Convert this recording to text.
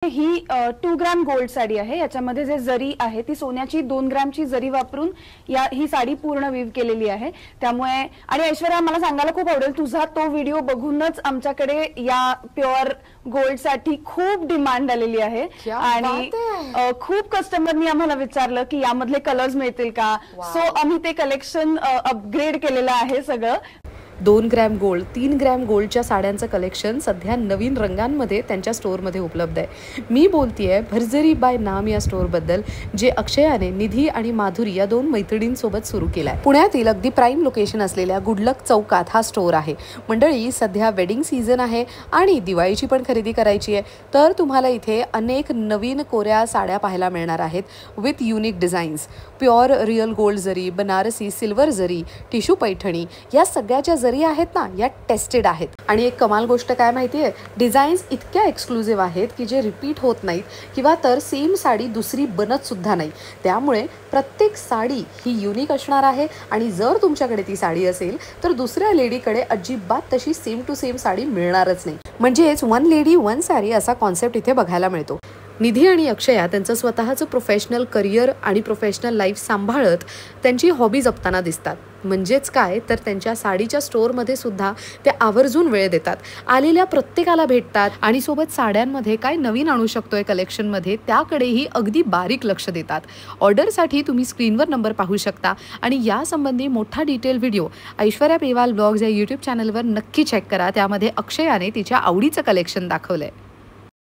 ही 2 gram gold sari आहे। याच्यामध्ये जे जरी आहे ती सोन्याची 2 ग्रॅमची जरी वापरून ही साडी पूर्ण वीव केलेली आहे। त्यामुळे आणि ऐश्वर्या मला सांगायला खूप आवडेल, तुझा तो व्हिडिओ बघूनच आमच्याकडे या प्युअर गोल्ड साठी खूप डिमांड आलेली आहे आणि खूप कस्टमरनी आम्हाला विचारलं की यामधले कलर्स मिळतील का। सो आम्ही ते कलेक्शन अपग्रेड केलेलं आहे सगळं। 2 ग्रॅम गोल्ड 3 ग्रॅम गोल्डच्या साड्यांचं कलेक्शन सध्या नवीन रंगांमध्ये त्यांच्या स्टोअरमध्ये उपलब्ध आहे। मी बोलतेय भरजरी बाय नाम या स्टोअरबद्दल, जे अक्षयाने निधी आणि माधुरी या 2 मैत्रिणींसोबत सुरू केलाय। पुण्यातील अगदी प्राईम लोकेशन असलेल्या गुडलक चौकात हा स्टोअर आहे। मंडळी, सध्या वेडिंग सीझन आहे आणि दिवाळीची पण खरेदी करायची आहे, तर तुम्हाला इथे अनेक नवीन कोऱ्या साड्या पाहायला मिळणार आहेत with unique designs. Pure real gold जरी, बनारसी सिल्वर जरी, टिश्यू पैठणी या सगळ्याच्या जरी आहेत ना, या टेस्टेड आहेत। आणि एक कमाल गोष्ट काय माहितीये, डिझाईन्स इतक्या एक्सक्लुझिव्ह आहेत की जे रिपीट होत नाहीत किंवा तर सेम साडी दुसरी बनत सुद्धा नाही। त्यामुळे प्रत्येक साडी ही युनिक असणार आहे आणि जर तुमच्याकडे ती साडी असेल तर दुसऱ्या लेडीकडे अजिबात तशी सेम टू सेम साडी मिळणारच नाही। म्हणजेच 1 लेडी 1 साडी असा कॉन्सेप्ट इथे बघायला मिळतो। निधी आणि अक्षया त्यांचं स्वतःचं प्रोफेशनल करिअर आणि प्रोफेशनल लाईफ सांभाळत त्यांची हॉबी जपताना दिसतात। म्हणजेच काय तर त्यांच्या साडीच्या स्टोअरमध्ये सुद्धा ते आवर्जून वेळ देतात, आलेल्या प्रत्येकाला भेटतात आणि सोबत साड्यांमध्ये काय नवीन आणू शकतोय कलेक्शनमध्ये त्याकडेही अगदी बारीक लक्ष देतात। ऑर्डरसाठी तुम्ही स्क्रीनवर नंबर पाहू शकता आणि यासंबंधी मोठा detail video Aishwarya Pewal blogs या यूट्यूब चॅनलवर नक्की चेक करा। त्यामध्ये अक्षयाने तिच्या आवडीचं कलेक्शन दाखवलंय।